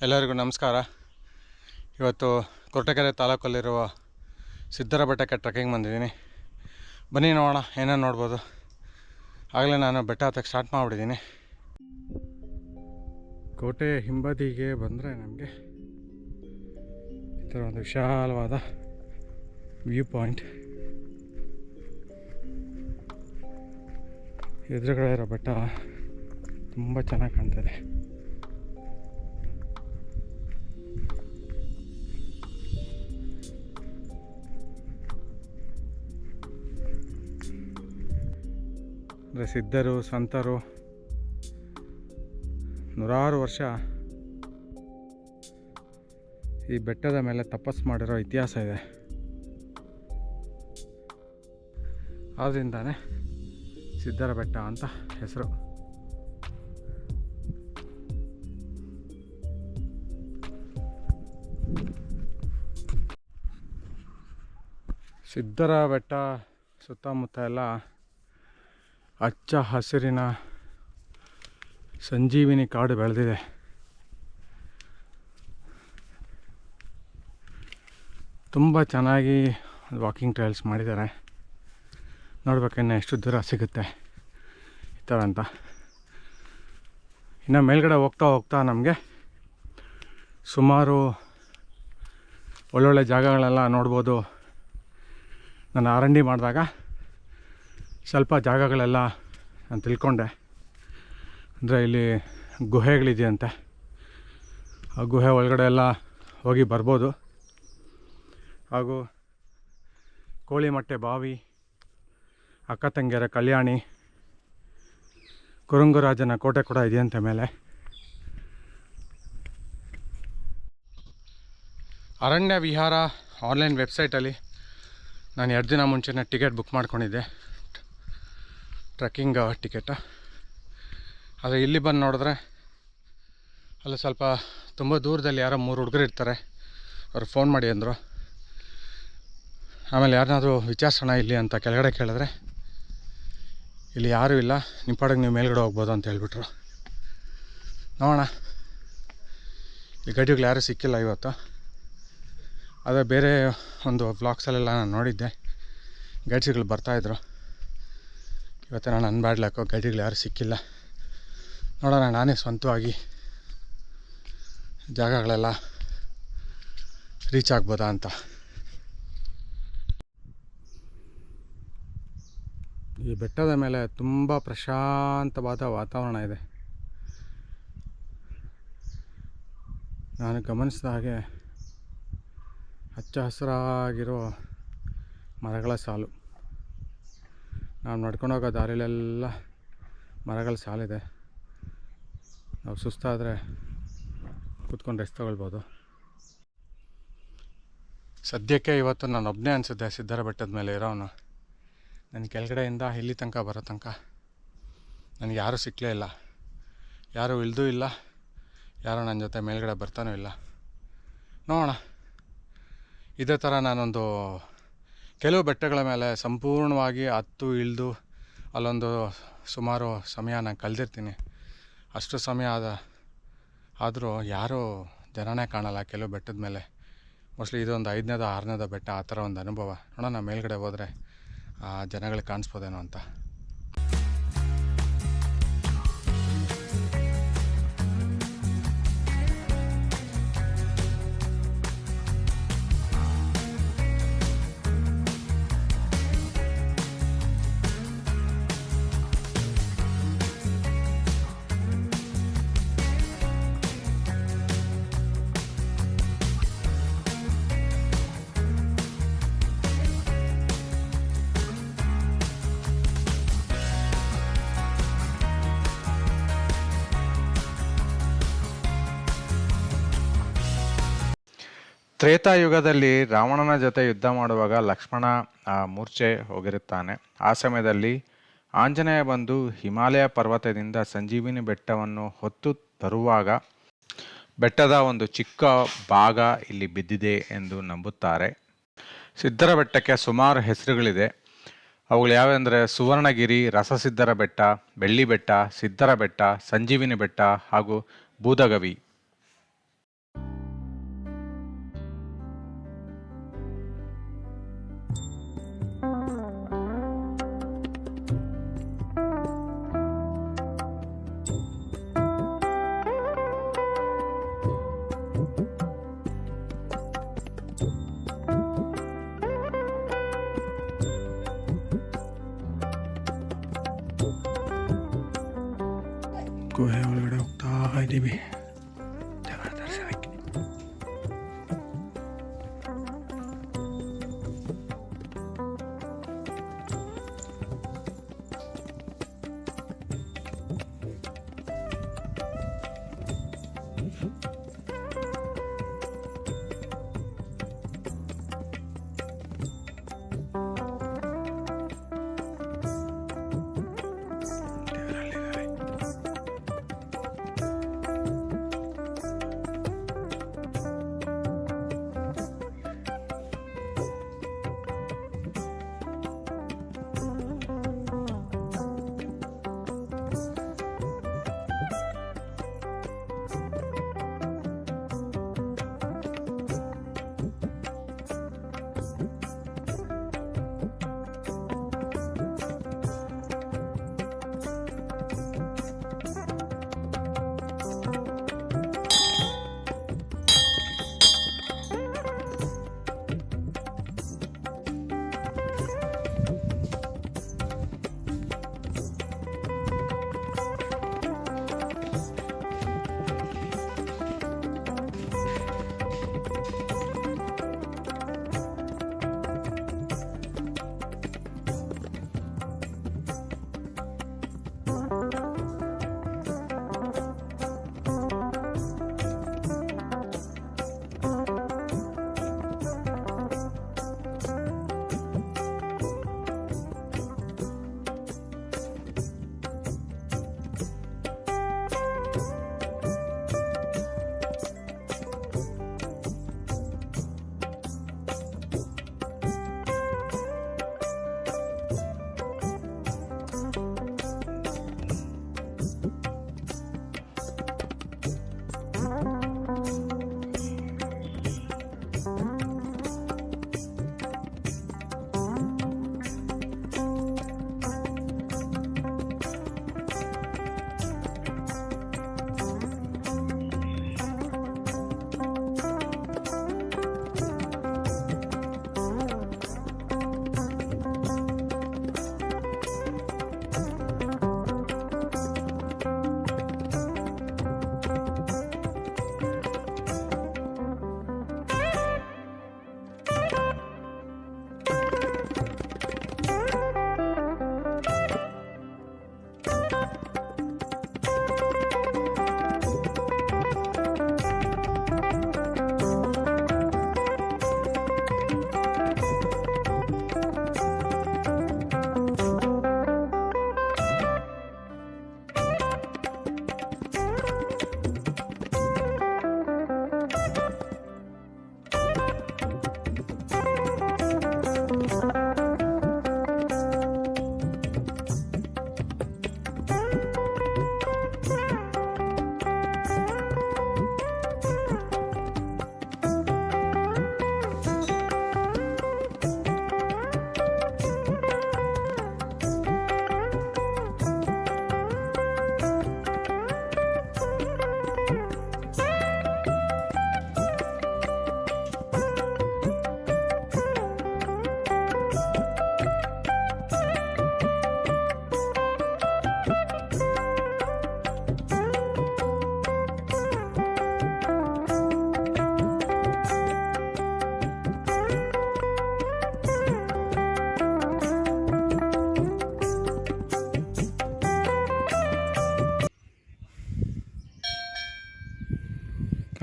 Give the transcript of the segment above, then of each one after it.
ಎಲ್ಲರಿಗೂ ನಮಸ್ಕಾರ. ಇವತ್ತು ಕೊರಟಗೆರೆ ತಾಲೂಕಲ್ಲಿರುವ ಸಿದ್ದರ ಬೆಟ್ಟಕ್ಕೆ ಟ್ರೆಕ್ಕಿಂಗ್ ಬಂದಿದ್ದೀನಿ. ಬನ್ನಿ ನೋಡೋಣ ಏನೇನು ನೋಡ್ಬೋದು. ಆಗಲೇ ನಾನು ಬೆಟ್ಟ ಹತ್ತಕ್ಕೆ ಸ್ಟಾರ್ಟ್ ಮಾಡಿಬಿಟ್ಟಿದ್ದೀನಿ. ಕೋಟೆ ಹಿಂಬದಿಗೆ ಬಂದರೆ ನಮಗೆ ಈ ಥರ ಒಂದು ವಿಶಾಲವಾದ ವ್ಯೂ ಪಾಯಿಂಟ್. ಎದುರುಗಡೆ ಇರೋ ಬೆಟ್ಟ ತುಂಬ ಚೆನ್ನಾಗಿ ಕಾಣ್ತದೆ. ಅಂದರೆ ಸಿದ್ಧರು ಸಂತರು ನೂರಾರು ವರ್ಷ ಈ ಬೆಟ್ಟದ ಮೇಲೆ ತಪಸ್ಸು ಮಾಡಿರೋ ಇತಿಹಾಸ ಇದೆ. ಆದ್ದರಿಂದಾನೆ ಸಿದ್ಧರ ಬೆಟ್ಟ ಅಂತ ಹೆಸರು. ಸಿದ್ಧರ ಬೆಟ್ಟ ಸುತ್ತಮುತ್ತ ಎಲ್ಲ ಹಚ್ಚ ಹಸಿರಿನ ಸಂಜೀವಿನಿ ಕಾಡು ಬೆಳೆದಿದೆ. ತುಂಬ ಚೆನ್ನಾಗಿ ವಾಕಿಂಗ್ ಟ್ರಯಲ್ಸ್ ಮಾಡಿದ್ದಾರೆ. ನೋಡ್ಬೇಕಿನ್ನು ಎಷ್ಟು ದೂರ ಸಿಗುತ್ತೆ ಈ ಥರ ಅಂತ. ಇನ್ನು ಮೇಲ್ಗಡೆ ಹೋಗ್ತಾ ಹೋಗ್ತಾ ನಮಗೆ ಸುಮಾರು ಒಳ್ಳೊಳ್ಳೆ ಜಾಗಗಳೆಲ್ಲ ನೋಡ್ಬೋದು. ನಾನು ಆರಂಡಿ ಮಾಡಿದಾಗ ಸ್ವಲ್ಪ ಜಾಗಗಳೆಲ್ಲ ನಾನು ತಿಳ್ಕೊಂಡೆ. ಅಂದರೆ ಇಲ್ಲಿ ಗುಹೆಗಳಿದೆಯಂತೆ, ಆ ಗುಹೆ ಒಳಗಡೆ ಎಲ್ಲ ಹೋಗಿ ಬರ್ಬೋದು. ಹಾಗೂ ಕೋಳಿಮಟ್ಟೆ ಬಾವಿ, ಅಕ್ಕ ತಂಗಿಯರ ಕಲ್ಯಾಣಿ, ಕುರುಂಗರಾಜನ ಕೋಟೆ ಕೂಡ ಇದೆಯಂತೆ ಮೇಲೆ. ಅರಣ್ಯ ವಿಹಾರ ಆನ್ಲೈನ್ ವೆಬ್ಸೈಟಲ್ಲಿ ನಾನು 2 ದಿನ ಮುಂಚೆನೇ ಟಿಕೆಟ್ ಬುಕ್ ಮಾಡ್ಕೊಂಡಿದ್ದೆ, ಟ್ರೆಕ್ಕಿಂಗ್ ಟಿಕೆಟ. ಆದರೆ ಇಲ್ಲಿ ಬಂದು ನೋಡಿದ್ರೆ ಅಲ್ಲಿ ಸ್ವಲ್ಪ ತುಂಬ ದೂರದಲ್ಲಿ ಯಾರೋ 3 ಹುಡುಗರು ಇರ್ತಾರೆ. ಅವ್ರು ಫೋನ್ ಮಾಡಿ ಅಂದರು. ಆಮೇಲೆ ಯಾರನ್ನಾದರೂ ವಿಚಾರಿಸೋಣ ಇಲ್ಲಿ ಅಂತ ಕೆಳಗಡೆ ಕೇಳಿದ್ರೆ ಇಲ್ಲಿ ಯಾರೂ ಇಲ್ಲ, ನಿಮ್ಮ ಪಾಡಿಗೆ ನೀವು ಮೇಲ್ಗಡೆ ಹೋಗ್ಬೋದು ಅಂತ ಹೇಳ್ಬಿಟ್ರು. ನೋಡೋಣ, ಈ ಗೈಡ್ಗಳು ಯಾರೂ ಸಿಕ್ಕಿಲ್ಲ ಇವತ್ತು. ಅದೇ ಬೇರೆ ಒಂದು ವ್ಲಾಗ್ಸಲ್ಲೆಲ್ಲ ನಾನು ನೋಡಿದ್ದೆ, ಗೈಡ್ಸ್ಗಳು ಬರ್ತಾಯಿದ್ರು. ಇವತ್ತು ನಾನು ಅನ್ಬ್ಯಾಡ್ಲಾಕೋ ಗೈಡ್ಗಳು ಯಾರೂ ಸಿಕ್ಕಿಲ್ಲ. ನೋಡೋಣ ನಾನೇ ಸ್ವಂತವಾಗಿ ಜಾಗಗಳೆಲ್ಲ ರೀಚ್ ಆಗ್ಬೋದಾ ಅಂತ. ಈ ಬೆಟ್ಟದ ಮೇಲೆ ತುಂಬ ಪ್ರಶಾಂತವಾದ ವಾತಾವರಣ ಇದೆ. ನಾನು ಗಮನಿಸಿದ ಹಾಗೆ ಹಚ್ಚ ಹಸಿರಾಗಿರೋ ಮರಗಳ ಸಾಲು. ನಾವು ನಡ್ಕೊಂಡೋಗೋ ದಾರಿಲೆಲ್ಲ ಮರಗಳ ಸಾಲಿದೆ. ನಾವು ಸುಸ್ತಾದರೆ ಕೂತ್ಕೊಂಡು ರೆಸ್ಟ್ ತಗೊಳ್ಬೋದು. ಸದ್ಯಕ್ಕೆ ಇವತ್ತು ನಾನು ಒಬ್ಬನೇ ಅನಿಸಿದ್ದೆ ಸಿದ್ಧರ ಬೆಟ್ಟದ ಮೇಲೆ ಇರೋನು. ನನ್ನ ಕೆಳಗಡೆಯಿಂದ ಇಲ್ಲಿ ತನಕ ಬರೋ ತನಕ ನನಗೆ ಯಾರೂ ಸಿಕ್ಕಲೇ ಇಲ್ಲ, ಯಾರೂ ಇಳಿದೂ ಇಲ್ಲ, ಯಾರೂ ನನ್ನ ಜೊತೆ ಮೇಲ್ಗಡೆ ಬರ್ತಾನೂ ಇಲ್ಲ. ನೋಡೋಣ, ಇದೇ ಥರ ನಾನೊಂದು ಕೆಲವು ಬೆಟ್ಟಗಳ ಮೇಲೆ ಸಂಪೂರ್ಣವಾಗಿ ಹತ್ತು ಇಳಿದು ಅಲ್ಲೊಂದು ಸುಮಾರು ಸಮಯ ನಾನು ಕಳೆದಿರ್ತೀನಿ. ಅಷ್ಟು ಸಮಯ ಆದರೂ ಯಾರೂ ಜನನೇ ಕಾಣಲ್ಲ ಕೆಲವು ಬೆಟ್ಟದ ಮೇಲೆ. ಮೋಸ್ಟ್ಲಿ ಇದೊಂದು 5ನೇದೋ 6ನೇದೋ ಬೆಟ್ಟ, ಆ ಥರ ಒಂದು ಅನುಭವ. ನೋಡೋಣ ಮೇಲ್ಗಡೆ ಹೋದರೆ ಜನಗಳಿಗೆ ಕಾಣಿಸ್ಬೋದೇನೋ ಅಂತ. ತ್ರೇತಾಯುಗದಲ್ಲಿ ರಾವಣನ ಜೊತೆ ಯುದ್ಧ ಮಾಡುವಾಗ ಲಕ್ಷ್ಮಣ ಮೂರ್ಛೆ ಹೋಗಿರುತ್ತಾನೆ. ಆ ಸಮಯದಲ್ಲಿ ಆಂಜನೇಯ ಬಂದು ಹಿಮಾಲಯ ಪರ್ವತದಿಂದ ಸಂಜೀವಿನಿ ಬೆಟ್ಟವನ್ನು ಹೊತ್ತು ತರುವಾಗ ಬೆಟ್ಟದ ಒಂದು ಚಿಕ್ಕ ಭಾಗ ಇಲ್ಲಿ ಬಿದ್ದಿದೆ ಎಂದು ನಂಬುತ್ತಾರೆ. ಸಿದ್ಧರ ಬೆಟ್ಟಕ್ಕೆ ಸುಮಾರು ಹೆಸರುಗಳಿದೆ. ಅವುಗಳು ಯಾವೆಂದರೆ ಸುವರ್ಣಗಿರಿ, ರಸಸಿದ್ಧರ ಬೆಟ್ಟ, ಬೆಳ್ಳಿ ಬೆಟ್ಟ, ಸಿದ್ಧರ ಬೆಟ್ಟ, ಸಂಜೀವಿನಿ ಬೆಟ್ಟ ಹಾಗೂ ಬೂದಗವಿ. ಗುಹೆ ಒಳಗಡೆ ಹೋಗ್ತಾ ಇದ್ದೀವಿ ದೇವರ ದರ್ಶನಕ್ಕೆ.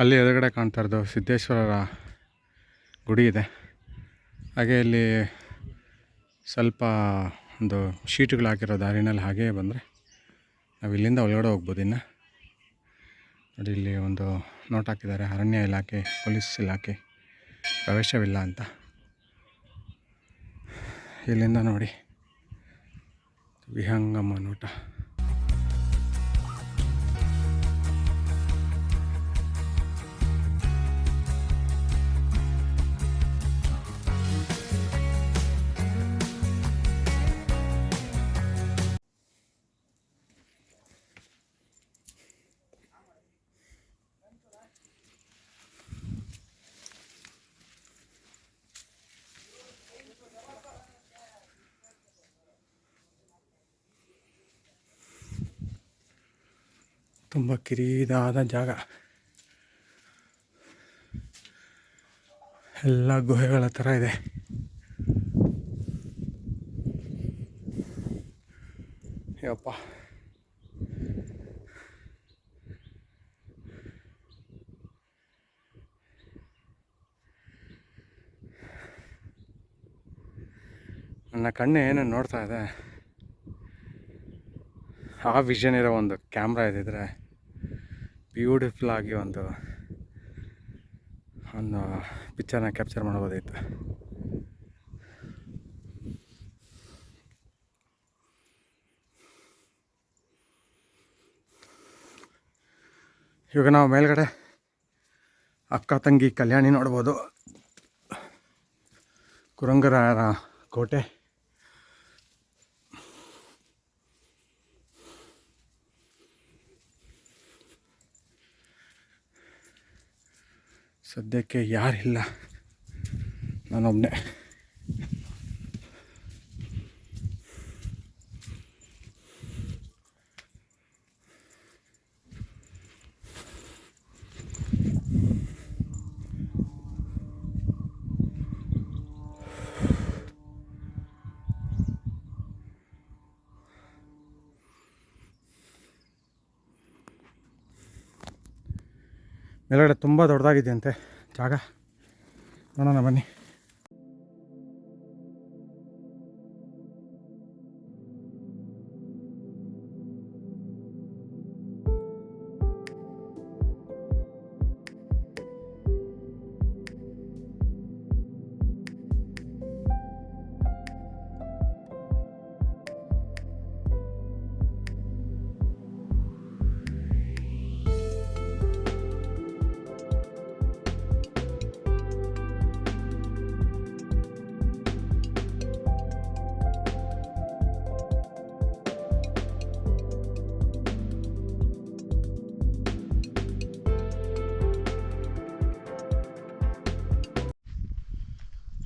ಅಲ್ಲಿ ಎದುರುಗಡೆ ಕಾಣ್ತಾ ಇರೋದು ಸಿದ್ದೇಶ್ವರರ ಗುಡಿ ಇದೆ. ಹಾಗೆ ಇಲ್ಲಿ ಸ್ವಲ್ಪ ಒಂದು ಶೀಟುಗಳು ಹಾಕಿರೋ ದಾರಿನಲ್ಲಿ ಹಾಗೇ ಬಂದರೆ ನಾವು ಇಲ್ಲಿಂದ ಒಳಗಡೆ ಹೋಗ್ಬೋದು. ಇನ್ನು ನೋಡಿ, ಇಲ್ಲಿ ಒಂದು ನೋಟ್ ಹಾಕಿದ್ದಾರೆ, ಅರಣ್ಯ ಇಲಾಖೆ, ಪೊಲೀಸ್ ಇಲಾಖೆ, ಪ್ರವೇಶವಿಲ್ಲ ಅಂತ. ಇಲ್ಲಿಂದ ನೋಡಿ ವಿಹಂಗಮ ನೋಟ. ತುಂಬ ಕಿರಿದಾದ ಜಾಗ, ಎಲ್ಲ ಗುಹೆಗಳ ಥರ ಇದೆ. ಯಪ್ಪ, ನನ್ನ ಕಣ್ಣು ಏನು ನೋಡ್ತಾ ಇದೆ, ಆ ವಿಷನ್ ಇರೋ ಒಂದು ಕ್ಯಾಮ್ರಾ ಇದ್ದಿದ್ರೆ ಬ್ಯೂಟಿಫುಲ್ ಆಗಿ ಒಂದು ಪಿಕ್ಚರ್ನ ಕ್ಯಾಪ್ಚರ್ ಮಾಡ್ಬೋದಾಯಿತು. ಇವಾಗ ನಾವು ಮೇಲ್ಗಡೆ ಅಕ್ಕ ತಂಗಿ ಕಲ್ಯಾಣಿ ನೋಡ್ಬೋದು, ಕುರಂಗರಾಯರ ಕೋಟೆ, ಸದ್ಯಕ್ಕೆ ಯಾರಿಲ್ಲ, ನಾನೊಬ್ಬನೇ. ಮೇಲ್ಗಡೆ ತುಂಬ ದೊಡ್ಡದಾಗಿದೆಯಂತೆ ಜಾಗ, ನೋಡೋಣ ಬನ್ನಿ.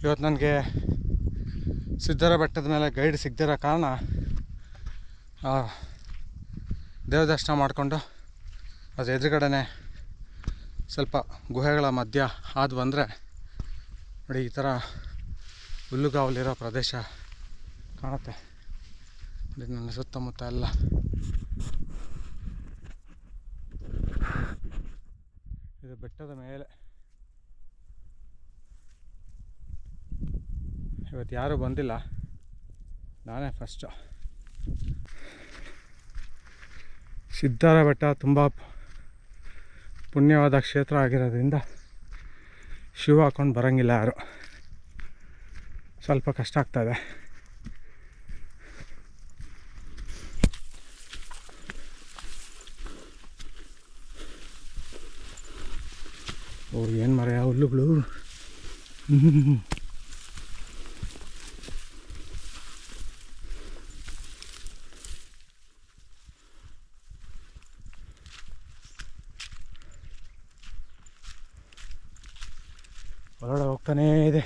ಇವತ್ತು ನನಗೆ ಸಿದ್ಧರ ಬೆಟ್ಟದ ಮೇಲೆ ಗೈಡ್ ಸಿಗದಿರೋ ಕಾರಣ ದೇವ ದರ್ಶನ ಮಾಡಿಕೊಂಡು ಅದು ಎದುರುಗಡೆನೆ ಸ್ವಲ್ಪ ಗುಹೆಗಳ ಮಧ್ಯ ಹಾದು ಬಂದರೆ ನೋಡಿ ಈ ಥರ ಹುಲ್ಲುಗಾವಲಿರೋ ಪ್ರದೇಶ ಕಾಣುತ್ತೆ. ನೋಡಿ ನನ್ನ ಸುತ್ತಮುತ್ತ ಎಲ್ಲ ಇದು ಬೆಟ್ಟದ ಮೇಲೆ. ಇವತ್ತು ಯಾರೂ ಬಂದಿಲ್ಲ, ನಾನೇ ಫಸ್ಟು. ಸಿದ್ಧರ ಬೆಟ್ಟ ತುಂಬ ಪುಣ್ಯವಾದ ಕ್ಷೇತ್ರ ಆಗಿರೋದ್ರಿಂದ ಶೂ ಹಾಕ್ಕೊಂಡು ಬರೋಂಗಿಲ್ಲ ಯಾರು, ಸ್ವಲ್ಪ ಕಷ್ಟ ಆಗ್ತಾಯಿದೆ. ಓ ಏನು ಮರ ಹುಲ್ಲುಗಳು. ಹೊರಗಡೆ ಹೋಗ್ತಾನೇ ಇದೆ.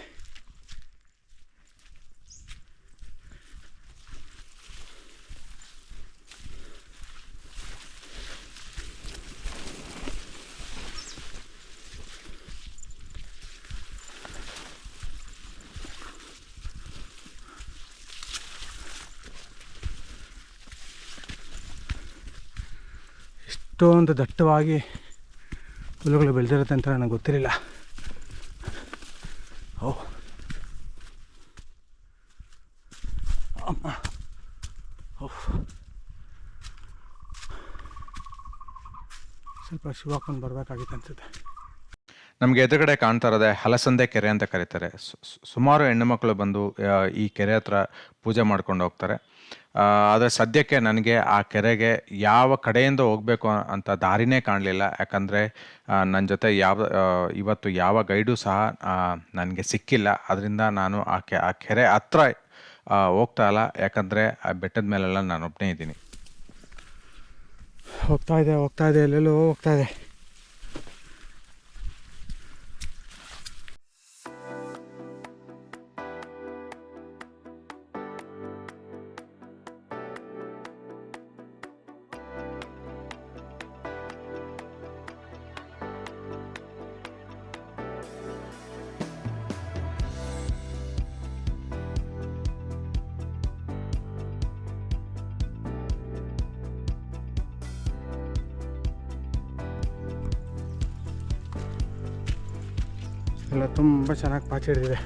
ಇಷ್ಟೊಂದು ದಟ್ಟವಾಗಿ ಹುಲ್ಲುಗಳು ಬೆಳೆದಿರುತ್ತೆ ಅಂತ ನನಗೆ ಗೊತ್ತಿರಲಿಲ್ಲ. ಓ ಅಮ್ಮ, ಸ್ವಲ್ಪ ಶೂ ಹಾಕೊಂಡು ಬರಬೇಕಾಗಿತ್ತು ಅನ್ಸುತ್ತೆ. ನಮಗೆ ಎದುರುಗಡೆ ಕಾಣ್ತಾ ಇರೋದೆ ಹಲಸಂದೆ ಕೆರೆ ಅಂತ ಕರೀತಾರೆ. ಸುಮಾರು ಹೆಣ್ಣು ಮಕ್ಕಳು ಬಂದು ಈ ಕೆರೆ ಹತ್ರ ಪೂಜೆ ಮಾಡ್ಕೊಂಡು ಹೋಗ್ತಾರೆ. ಆದರೆ ಸದ್ಯಕ್ಕೆ ನನಗೆ ಆ ಕೆರೆಗೆ ಯಾವ ಕಡೆಯಿಂದ ಹೋಗಬೇಕು ಅಂತ ದಾರಿನೇ ಕಾಣಲಿಲ್ಲ. ಯಾಕಂದರೆ ನನ್ನ ಜೊತೆ ಇವತ್ತು ಯಾವ ಗೈಡು ಸಹ ನನಗೆ ಸಿಕ್ಕಿಲ್ಲ. ಅದರಿಂದ ನಾನು ಆ ಕೆರೆ ಹತ್ರ ಹೋಗ್ತಾ ಇಲ್ಲ. ಯಾಕಂದರೆ ಆ ಬೆಟ್ಟದ ಮೇಲೆಲ್ಲ ನಾನು ಒಬ್ಬನೇ ಇದ್ದೀನಿ. ಹೋಗ್ತಾ ಇದೆ ಎಲ್ಲೆಲ್ಲೋ ಹೋಗ್ತಾ ಇದೆ. ಎಲ್ಲ ತುಂಬ ಚೆನ್ನಾಗಿ ಪಾಚಿಡಿದೆ.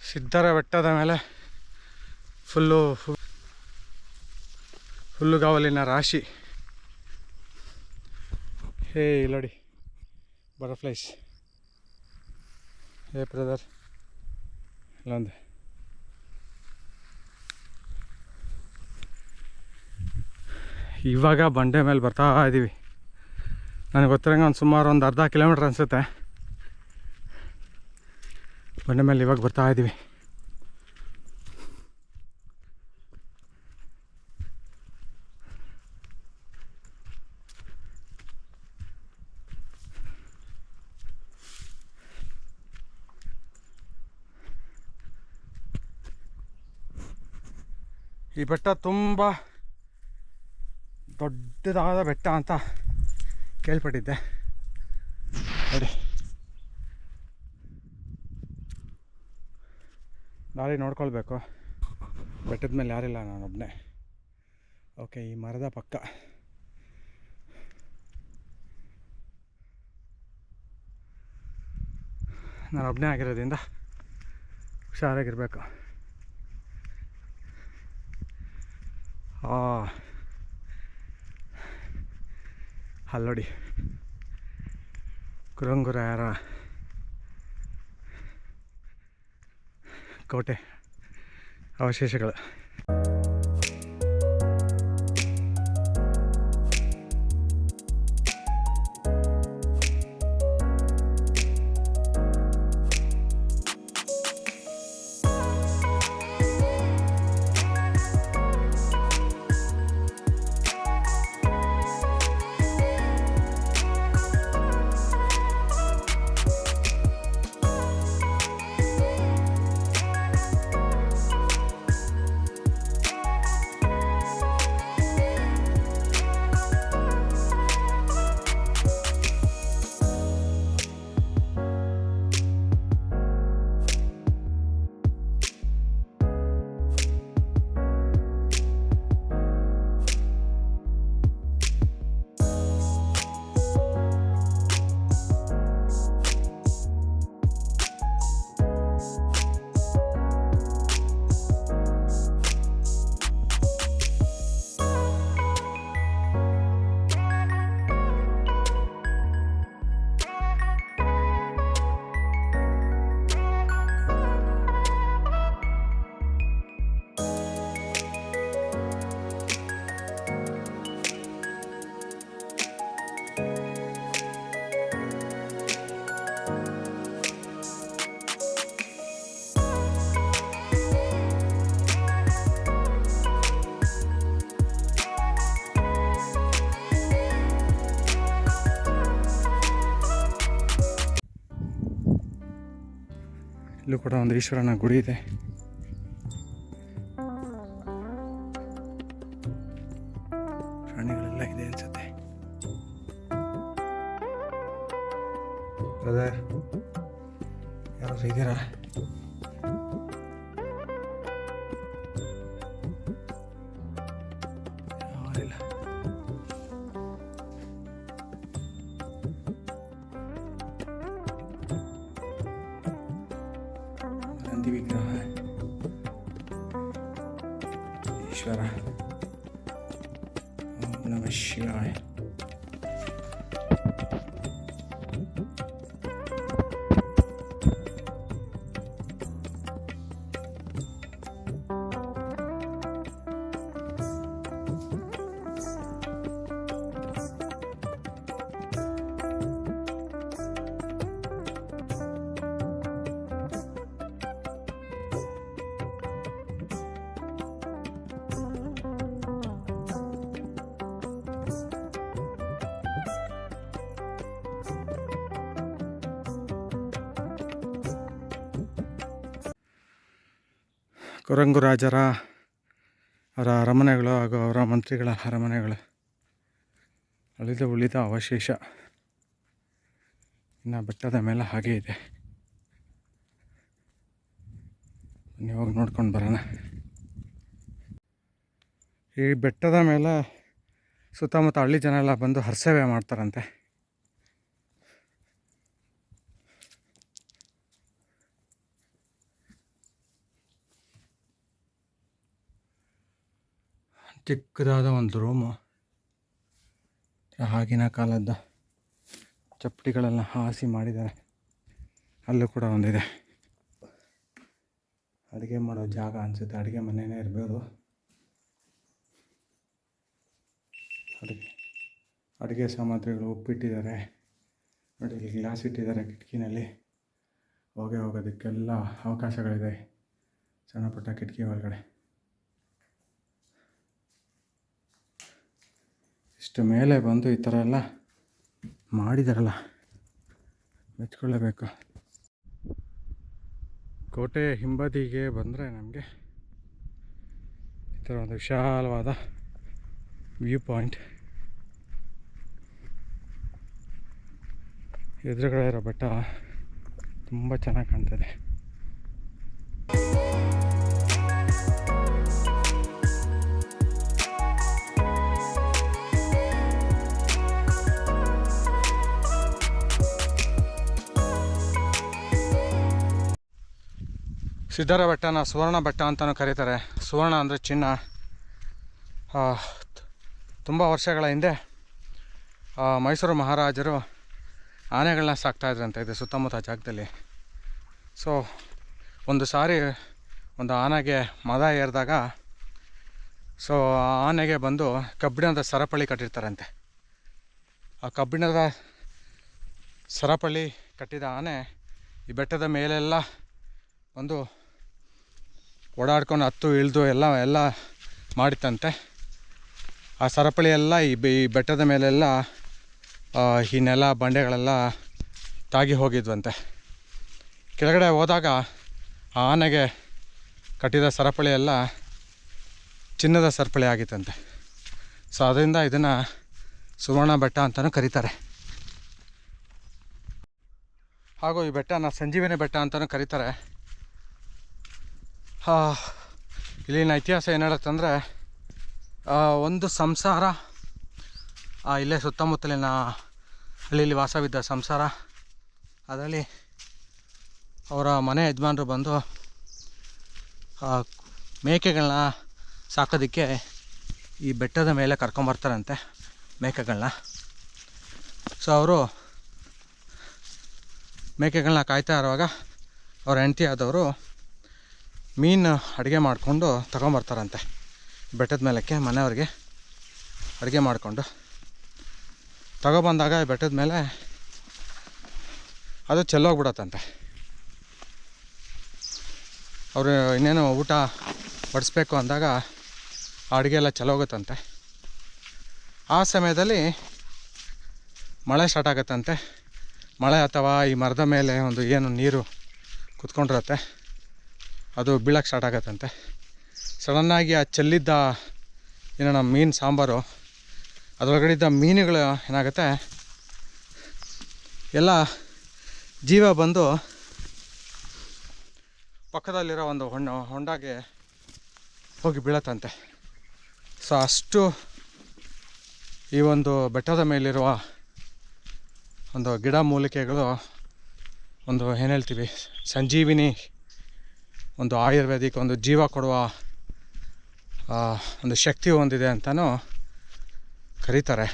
ಸಿದ್ಧರ ಬೆಟ್ಟದ ಮೇಲೆ ಹುಲ್ಲುಗಾವಲಿನ ರಾಶಿ. ಹೇ ನೋಡಿ ಬಟರ್ಫ್ಲೈಸ್. ಹೇ ಬ್ರದರ್, ಇಲ್ಲೊಂದು ಇವಾಗ ಬಂಡೆ ಮೇಲೆ ಬರ್ತಾ ಇದ್ದೀವಿ. ನನಗೆ ಗೊತ್ತಿರಂಗೆ ಒಂದು ಸುಮಾರು ಒಂದು ಅರ್ಧ ಕಿಲೋಮೀಟ್ರ್ ಅನಿಸುತ್ತೆ. ಬಂಡೆ ಮೇಲೆ ಇವಾಗ ಬರ್ತಾ ಇದ್ದೀವಿ. ಈ ಬೆಟ್ಟ ತುಂಬ ದೊಡ್ಡದಾದ ಬೆಟ್ಟ ಅಂತ ಕೇಳ್ಪಟ್ಟಿದ್ದೆ. ನೋಡಿ, ದಾರಿ ನೋಡ್ಕೊಳ್ಬೇಕು. ಬೆಟ್ಟದ ಮೇಲೆ ಯಾರಿಲ್ಲ, ನಾನೊಬ್ಬನೇ. ಓಕೆ, ಈ ಮರದ ಪಕ್ಕ ನಾನೊಬ್ಬನೇ ಆಗಿರೋದ್ರಿಂದ ಹುಷಾರಾಗಿರ್ಬೇಕು. ಅಲ್ಲೋಡಿ ಕುರಂಗುರಾಯರ ಕೋಟೆ ಅವಶೇಷಗಳು. ಇಲ್ಲೂ ಕೂಡ ಒಂದು ಈಶ್ವರನ ಗುಡಿ ಇದೆ. ಪ್ರಾಣಿಗಳೆಲ್ಲ ಇದೆ ಅನ್ಸುತ್ತೆ. ಬ್ರದರ್, ಯಾರು ಇದ್ದೀರಾ? ಯಾರಿಲ್ಲ. ನಂದಿ ವಿಗ್ರಹ, ಈಶ್ವರ. ಓಂ ನಮಃ ಶಿವಾಯ. ಕುರಂಗು ರಾಜರ ಅವರ ಅರಮನೆಗಳು ಹಾಗೂ ಅವರ ಮಂತ್ರಿಗಳ ಅರಮನೆಗಳು ಉಳಿದ ಅವಶೇಷ ಇನ್ನು ಬೆಟ್ಟದ ಮೇಲೆ ಹಾಗೆ ಇದೆ. ಇವಾಗ ನೋಡ್ಕೊಂಡು ಬರೋಣ. ಈ ಬೆಟ್ಟದ ಮೇಲೆ ಸುತ್ತಮುತ್ತ ಹಳ್ಳಿ ಜನ ಎಲ್ಲ ಬಂದು ಹರಸೇವೆ ಮಾಡ್ತಾರಂತೆ. ಚಿಕ್ಕದಾದ ಒಂದು ರೂಮು, ಆಗಿನ ಕಾಲದ ಚಪ್ಪಡಿಗಳೆಲ್ಲ ಹಾಸಿ ಮಾಡಿದ್ದಾರೆ. ಅಲ್ಲೂ ಕೂಡ ಒಂದಿದೆ, ಅಡುಗೆ ಮಾಡೋ ಜಾಗ ಅನಿಸುತ್ತೆ. ಅಡುಗೆ ಮನೆಯೇ ಇರ್ಬೋದು. ಅಡುಗೆ ಸಾಮಗ್ರಿಗಳು ಉಪ್ಪಿಟ್ಟಿದ್ದಾರೆ ನೋಡಿ. ಇಲ್ಲಿ ಗ್ಲಾಸ್ ಇಟ್ಟಿದ್ದಾರೆ ಕಿಟಕಿನಲ್ಲಿ. ಹೋಗೋದಕ್ಕೆಲ್ಲ ಅವಕಾಶಗಳಿದೆ ಸಣ್ಣ ಪುಟ್ಟ ಕಿಟಕಿ ಒಳಗಡೆ. ಇಷ್ಟು ಮೇಲೆ ಬಂದು ಈ ಥರ ಎಲ್ಲ ಮಾಡಿದಾರಲ್ಲ, ಮೆಚ್ಕೊಳ್ಳೇಬೇಕು. ಕೋಟೆ ಹಿಂಬದಿಗೆ ಬಂದರೆ ನಮಗೆ ಈ ಥರ ಒಂದು ವಿಶಾಲವಾದ ವ್ಯೂ ಪಾಯಿಂಟ್. ಎದುರುಗಡೆ ಇರೋ ಬೆಟ್ಟ ತುಂಬ ಚೆನ್ನಾಗಿ ಕಾಣ್ತದೆ. ಸಿದ್ಧರ ಬೆಟ್ಟನ ಸುವರ್ಣ ಬೆಟ್ಟ ಅಂತಲೂ ಕರೀತಾರೆ. ಸುವರ್ಣ ಅಂದರೆ ಚಿನ್ನ. ತುಂಬ ವರ್ಷಗಳ ಹಿಂದೆ ಮೈಸೂರು ಮಹಾರಾಜರು ಆನೆಗಳನ್ನ ಸಾಕ್ತಾಯಿದ್ರಂತೆ ಇದು ಸುತ್ತಮುತ್ತ ಜಾಗದಲ್ಲಿ. ಸೊ ಒಂದು ಸಾರಿ ಒಂದು ಆನೆಗೆ ಮದ ಏರಿದಾಗ ಸೊ ಆ ಆನೆಗೆ ಬಂದು ಕಬ್ಬಿಣದ ಸರಪಳಿ ಕಟ್ಟಿರ್ತಾರಂತೆ. ಆ ಕಬ್ಬಿಣದ ಸರಪಳಿ ಕಟ್ಟಿದ ಆನೆ ಈ ಬೆಟ್ಟದ ಮೇಲೆಲ್ಲ ಒಂದು ಓಡಾಡ್ಕೊಂಡು ಹತ್ತು ಇಳಿದು ಎಲ್ಲ ಮಾಡಿತ್ತಂತೆ. ಆ ಸರಪಳಿ ಎಲ್ಲ ಈ ಬೆಟ್ಟದ ಮೇಲೆಲ್ಲ ಈ ನೆಲ ಬಂಡೆಗಳೆಲ್ಲ ತಾಗಿ ಹೋಗಿದ್ವಂತೆ. ಕೆಳಗಡೆ ಹೋದಾಗ ಆ ಆನೆಗೆ ಕಟ್ಟಿದ ಸರಪಳಿ ಎಲ್ಲ ಚಿನ್ನದ ಸರಪಳಿ ಆಗಿತ್ತಂತೆ. ಸೊ ಅದರಿಂದ ಇದನ್ನು ಸುವರ್ಣ ಬೆಟ್ಟ ಅಂತಲೂ ಕರೀತಾರೆ. ಹಾಗೂ ಈ ಬೆಟ್ಟನ ಸಂಜೀವಿನಿ ಬೆಟ್ಟ ಅಂತಲೂ ಕರೀತಾರೆ. ಇಲ್ಲಿನ ಇತಿಹಾಸ ಏನು ಹೇಳುತ್ತಂದರೆ, ಒಂದು ಸಂಸಾರ ಇಲ್ಲೇ ಸುತ್ತಮುತ್ತಲಿನ ಹಳ್ಳಿಲಿ ವಾಸವಿದ್ದ ಸಂಸಾರ, ಅದರಲ್ಲಿ ಅವರ ಮನೆ ಯಜಮಾನರು ಬಂದು ಮೇಕೆಗಳನ್ನ ಸಾಕೋದಕ್ಕೆ ಈ ಬೆಟ್ಟದ ಮೇಲೆ ಕರ್ಕೊಂಬರ್ತಾರಂತೆ ಮೇಕೆಗಳನ್ನ. ಸೊ ಅವರು ಮೇಕೆಗಳನ್ನ ಕಾಯ್ತಾ ಇರುವಾಗ ಅವ್ರ ಹೆಂಡತಿ ಆದವರು ಮೀನು ಅಡುಗೆ ಮಾಡಿಕೊಂಡು ತಗೊಂಬರ್ತಾರಂತೆ ಬೆಟ್ಟದ ಮೇಲಕ್ಕೆ. ಮನೆಯವ್ರಿಗೆ ಅಡುಗೆ ಮಾಡಿಕೊಂಡು ತಗೊಬಂದಾಗ ಬೆಟ್ಟದ ಮೇಲೆ ಅದು ಚೆಲ್ಲೋಗ್ಬಿಡತ್ತಂತೆ. ಅವರು ಇನ್ನೇನು ಊಟ ಬಡಿಸ್ಬೇಕು ಅಂದಾಗ ಅಡುಗೆ ಎಲ್ಲ ಚೆಲ್ಲೋಗುತ್ತಂತೆ. ಆ ಸಮಯದಲ್ಲಿ ಮಳೆ ಸ್ಟಾರ್ಟ್ ಆಗುತ್ತಂತೆ. ಮಳೆ ಅಥವಾ ಈ ಮರದ ಮೇಲೆ ಒಂದು ಏನು ನೀರು ಕುತ್ಕೊಂಡಿರತ್ತೆ, ಅದು ಬೀಳಕ್ಕೆ ಸ್ಟಾರ್ಟ್ ಆಗತ್ತಂತೆ. ಸಡನ್ನಾಗಿ ಆ ಚೆಲ್ಲಿದ್ದ ಏನೋ ನಮ್ಮ ಮೀನು ಸಾಂಬಾರು, ಅದರೊಳಗಡೆ ಮೀನುಗಳು ಏನಾಗುತ್ತೆ, ಎಲ್ಲ ಜೀವ ಬಂದು ಪಕ್ಕದಲ್ಲಿರೋ ಒಂದು ಹೊಂಡಾಗೆ ಹೋಗಿ ಬೀಳತ್ತಂತೆ. ಸೊ ಅಷ್ಟು ಈ ಒಂದು ಬೆಟ್ಟದ ಮೇಲಿರುವ ಒಂದು ಗಿಡ ಮೂಲಿಕೆಗಳು ಒಂದು ಏನು ಹೇಳ್ತೀವಿ ಸಂಜೀವಿನಿ, ಒಂದು ಆಯುರ್ವೇದಿಕ್ ಒಂದು ಜೀವ ಕೊಡುವ ಒಂದು ಶಕ್ತಿ ಹೊಂದಿದೆ ಅಂತಲೂ ಕರೀತಾರೆ.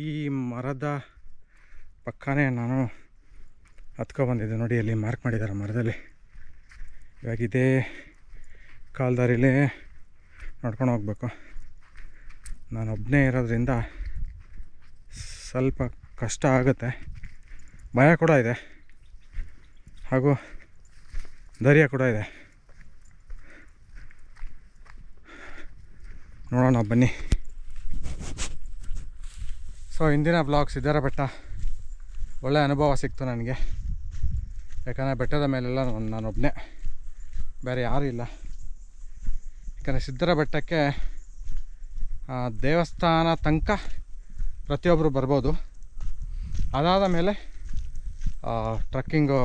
ಈ ಮರದ ಪಕ್ಕನೇ ನಾನು ಹತ್ಕೊಬಂದಿದ್ದೆ ನೋಡಿ, ಅಲ್ಲಿ ಮಾರ್ಕ್ ಮಾಡಿದ್ದಾರೆ ಮರದಲ್ಲಿ. ಇವಾಗ ಇದೇ ಕಾಲ್ದಾರಿಲೇ ನಡ್ಕೊಂಡು ಹೋಗ್ಬೇಕು. ನಾನು ಒಬ್ಬನೇ ಇರೋದ್ರಿಂದ ಸ್ವಲ್ಪ ಕಷ್ಟ ಆಗುತ್ತೆ, ಭಯ ಕೂಡ ಇದೆ ಹಾಗೂ ಧೈರ್ಯ ಕೂಡ ಇದೆ. ನೋಡೋಣ ಬನ್ನಿ. ಸೊ ಇಂದಿನ ಬ್ಲಾಗ್ ಸಿದ್ಧರ ಬೆಟ್ಟ, ಒಳ್ಳೆಯ ಅನುಭವ ಸಿಕ್ತು ನನಗೆ. ಯಾಕಂದರೆ ಬೆಟ್ಟದ ಮೇಲೆಲ್ಲ ನಾನೊಬ್ಬನೇ, ಬೇರೆ ಯಾರೂ ಇಲ್ಲ. ಯಾಕಂದರೆ ಸಿದ್ಧರ ಬೆಟ್ಟಕ್ಕೆ ದೇವಸ್ಥಾನ ತನಕ ಪ್ರತಿಯೊಬ್ಬರು ಬರ್ಬೋದು. ಅದಾದ ಮೇಲೆ ಟ್ರಕ್ಕಿಂಗು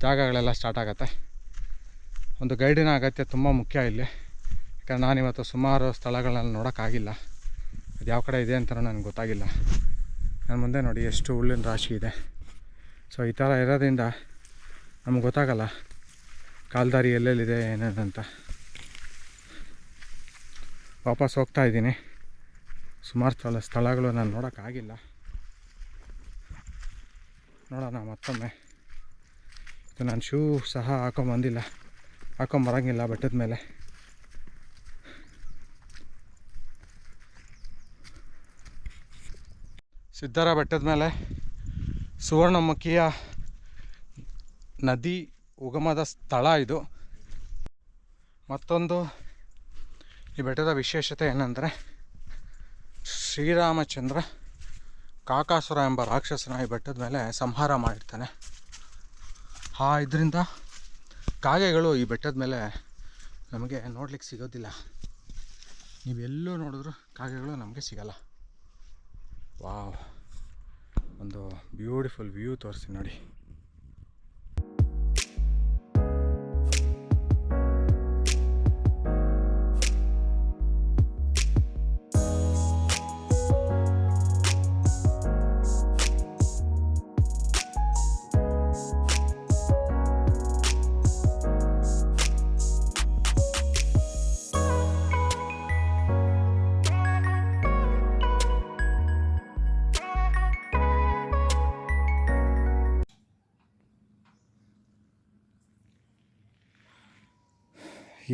ಜಾಗಗಳೆಲ್ಲ ಸ್ಟಾರ್ಟ್ ಆಗುತ್ತೆ. ಒಂದು ಗೈಡಿನ ಅಗತ್ಯ ತುಂಬ ಮುಖ್ಯ ಇಲ್ಲಿ. ಯಾಕಂದರೆ ನಾನಿವತ್ತು ಸುಮಾರು ಸ್ಥಳಗಳನ್ನ ನೋಡೋಕ್ಕಾಗಿಲ್ಲ. ಅದು ಯಾವ ಕಡೆ ಇದೆ ಅಂತ ನನಗೆ ಗೊತ್ತಾಗಿಲ್ಲ. ನನ್ನ ಮುಂದೆ ನೋಡಿ ಎಷ್ಟು ಹುಲ್ಲಿನ ರಾಶಿ ಇದೆ. ಸೊ ಈ ಥರ ಇರೋದ್ರಿಂದ ನಮ್ಗೆ ಗೊತ್ತಾಗಲ್ಲ ಕಾಲ್ದಾರಿ ಎಲ್ಲೆಲ್ಲಿದೆ ಏನೇನಂತ. ವಾಪಸ್ ಹೋಗ್ತಾ ಇದ್ದೀನಿ. ಸುಮಾರು ಸ್ಥಳಗಳು ನಾನು ನೋಡೋಕ್ಕಾಗಿಲ್ಲ. ನೋಡೋಣ ಮತ್ತೊಮ್ಮೆ. ಇದು ನಾನು ಶೂ ಸಹ ಹಾಕೊಂಬರಂಗಿಲ್ಲ ಬೆಟ್ಟದ ಮೇಲೆ. ಸಿದ್ಧರ ಬೆಟ್ಟದ ಮೇಲೆ ಸುವರ್ಣಮುಖಿಯ ನದಿ ಉಗಮದ ಸ್ಥಳ ಇದು. ಮತ್ತೊಂದು ಈ ಬೆಟ್ಟದ ವಿಶೇಷತೆ ಏನಂದರೆ, ಶ್ರೀರಾಮಚಂದ್ರ ಕಾಕಾಸುರ ಎಂಬ ರಾಕ್ಷಸನ ಈ ಬೆಟ್ಟದ ಮೇಲೆ ಸಂಹಾರ ಮಾಡಿರ್ತಾನೆ. ಇದರಿಂದ ಕಾಗೆಗಳು ಈ ಬೆಟ್ಟದ ಮೇಲೆ ನಮಗೆ ನೋಡ್ಲಿಕ್ಕೆ ಸಿಗೋದಿಲ್ಲ. ನೀವೆಲ್ಲೂ ನೋಡಿದ್ರು ಕಾಗೆಗಳು ನಮಗೆ ಸಿಗಲ್ಲ. ವಾವ್, ಒಂದು ಬ್ಯೂಟಿಫುಲ್ ವ್ಯೂ ತೋರಿಸ್ತೀನಿ ನೋಡಿ.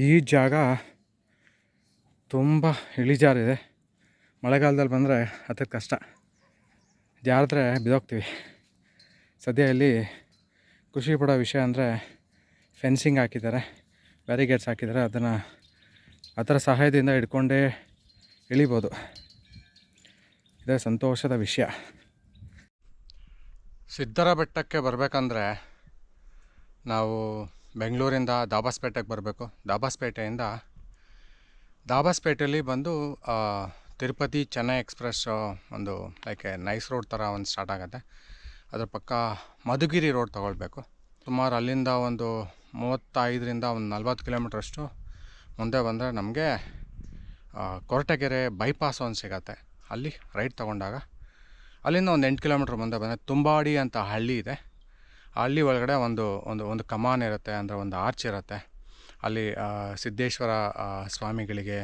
ಈ ಜಾಗ ತುಂಬ ಇಳಿಜಾರಿದೆ. ಮಳೆಗಾಲದಲ್ಲಿ ಬಂದರೆ ಹತ್ತಕ್ಕೆ ಕಷ್ಟ. ಜಾರಿದ್ರೆ ಬಿದ್ದೋಗ್ತೀವಿ. ಸದ್ಯ ಇಲ್ಲಿ ಖುಷಿ ಪಡೋ ವಿಷಯ ಅಂದರೆ ಫೆನ್ಸಿಂಗ್ ಹಾಕಿದ್ದಾರೆ, ಬ್ಯಾರಿಗೇಡ್ಸ್ ಹಾಕಿದ್ದಾರೆ. ಅದರ ಸಹಾಯದಿಂದ ಹಿಡ್ಕೊಂಡೇ ಇಳಿಬೋದು. ಇದೇ ಸಂತೋಷದ ವಿಷಯ. ಸಿದ್ಧರ ಬೆಟ್ಟಕ್ಕೆ ಬರಬೇಕಂದ್ರೆ ನಾವು ಬೆಂಗಳೂರಿಂದ ದಾಬಾಸ್ಪೇಟೆಗೆ ಬರಬೇಕು. ದಾಬಾಸ್ಪೇಟೆಯಲ್ಲಿ ಬಂದು ತಿರುಪತಿ ಚೆನ್ನೈ ಎಕ್ಸ್ಪ್ರೆಸ್ ಒಂದು ಲೈಕ್ ನೈಸ್ ರೋಡ್ ಥರ ಒಂದು ಸ್ಟಾರ್ಟ್ ಆಗುತ್ತೆ. ಅದ್ರ ಪಕ್ಕ ಮಧುಗಿರಿ ರೋಡ್ ತೊಗೊಳ್ಬೇಕು. ಸುಮಾರು ಅಲ್ಲಿಂದ ಒಂದು 35ರಿಂದ ಒಂದು 40 ಕಿಲೋಮೀಟ್ರಷ್ಟು ಮುಂದೆ ಬಂದರೆ ನಮಗೆ ಕೊರಟಗೆರೆ ಬೈಪಾಸ್ ಒಂದು ಸಿಗತ್ತೆ. ಅಲ್ಲಿ ರೈಟ್ ತೊಗೊಂಡಾಗ ಅಲ್ಲಿಂದ ಒಂದು 8 ಕಿಲೋಮೀಟ್ರ್ ಮುಂದೆ ಬಂದರೆ ತುಂಬಾಡಿ ಅಂತ ಹಳ್ಳಿ ಇದೆ. ಹಳ್ಳಿ ಒಳಗಡೆ ಒಂದು ಕಮಾನ್ ಇರುತ್ತೆ, ಅಂದರೆ ಒಂದು ಆರ್ಚ್ ಇರುತ್ತೆ. ಅಲ್ಲಿ ಸಿದ್ದೇಶ್ವರ ಸ್ವಾಮಿಗಳಿಗೆ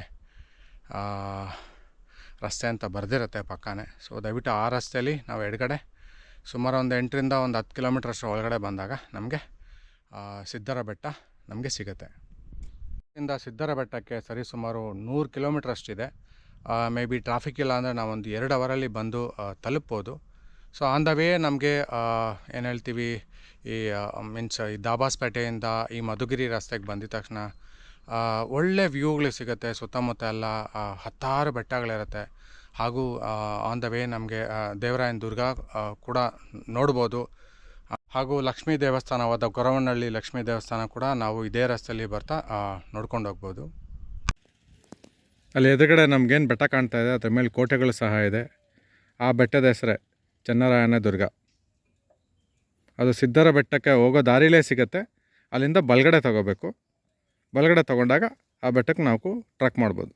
ರಸ್ತೆ ಅಂತ ಬರೆದಿರುತ್ತೆ ಪಕ್ಕನೇ. ಸೊ ದಯವಿಟ್ಟು ಆ ರಸ್ತೆಯಲ್ಲಿ ನಾವು ಎಡಗಡೆ ಸುಮಾರು ಒಂದು 8ರಿಂದ ಒಂದು 10 ಕಿಲೋಮೀಟ್ರಷ್ಟು ಒಳಗಡೆ ಬಂದಾಗ ನಮಗೆ ಸಿದ್ಧರ ಬೆಟ್ಟ ನಮಗೆ ಸಿಗುತ್ತೆ. ಇಂದ ಸಿದ್ಧರ ಬೆಟ್ಟಕ್ಕೆ ಸರಿಸುಮಾರು 100 ಕಿಲೋಮೀಟ್ರ್ ಅಷ್ಟಿದೆ. ಮೇ ಬಿ ಟ್ರಾಫಿಕ್ ಇಲ್ಲ ಅಂದರೆ ನಾವೊಂದು 2 ಅವರಲ್ಲಿ ಬಂದು ತಲುಪ್ಬೋದು. ಸೊ ಆನ್ ದ ವೇ ನಮಗೆ ಏನು ಹೇಳ್ತೀವಿ, ಈ ದಾಬಾಸ್ಪೇಟೆಯಿಂದ ಈ ಮಧುಗಿರಿ ರಸ್ತೆಗೆ ಬಂದಿದ ತಕ್ಷಣ ಒಳ್ಳೆ ವ್ಯೂಗಳು ಸಿಗುತ್ತೆ. ಸುತ್ತಮುತ್ತ ಎಲ್ಲ 10 ಬೆಟ್ಟಗಳಿರುತ್ತೆ. ಹಾಗೂ ಆನ್ ದ ವೇ ನಮಗೆ ದೇವರಾಯನ ದುರ್ಗ ಕೂಡ ನೋಡ್ಬೋದು. ಹಾಗೂ ಲಕ್ಷ್ಮೀ ದೇವಸ್ಥಾನವಾದ ಗೊರವನಹಳ್ಳಿ ಲಕ್ಷ್ಮೀ ದೇವಸ್ಥಾನ ಕೂಡ ನಾವು ಇದೇ ರಸ್ತೆಯಲ್ಲಿ ಬರ್ತಾ ನೋಡ್ಕೊಂಡು ಹೋಗ್ಬೋದು. ಅಲ್ಲಿ ಎದುರುಗಡೆ ನಮಗೇನು ಬೆಟ್ಟ ಕಾಣ್ತಾ ಇದೆ, ಅದ್ರ ಮೇಲೆ ಕೋಟೆಗಳು ಸಹ ಇದೆ. ಆ ಬೆಟ್ಟದ ಹೆಸರೇ ಚೆನ್ನರಾಯನ ದುರ್ಗ. ಅದು ಸಿದ್ಧರ ಬೆಟ್ಟಕ್ಕೆ ಹೋಗೋ ದಾರಿಲೇ ಸಿಗುತ್ತೆ. ಅಲ್ಲಿಂದ ಬಲಗಡೆ ತೊಗೋಬೇಕು. ಬಲಗಡೆ ತೊಗೊಂಡಾಗ ಆ ಬೆಟ್ಟಕ್ಕೆ ನಾವು ಟ್ರಕ್ ಮಾಡ್ಬೋದು.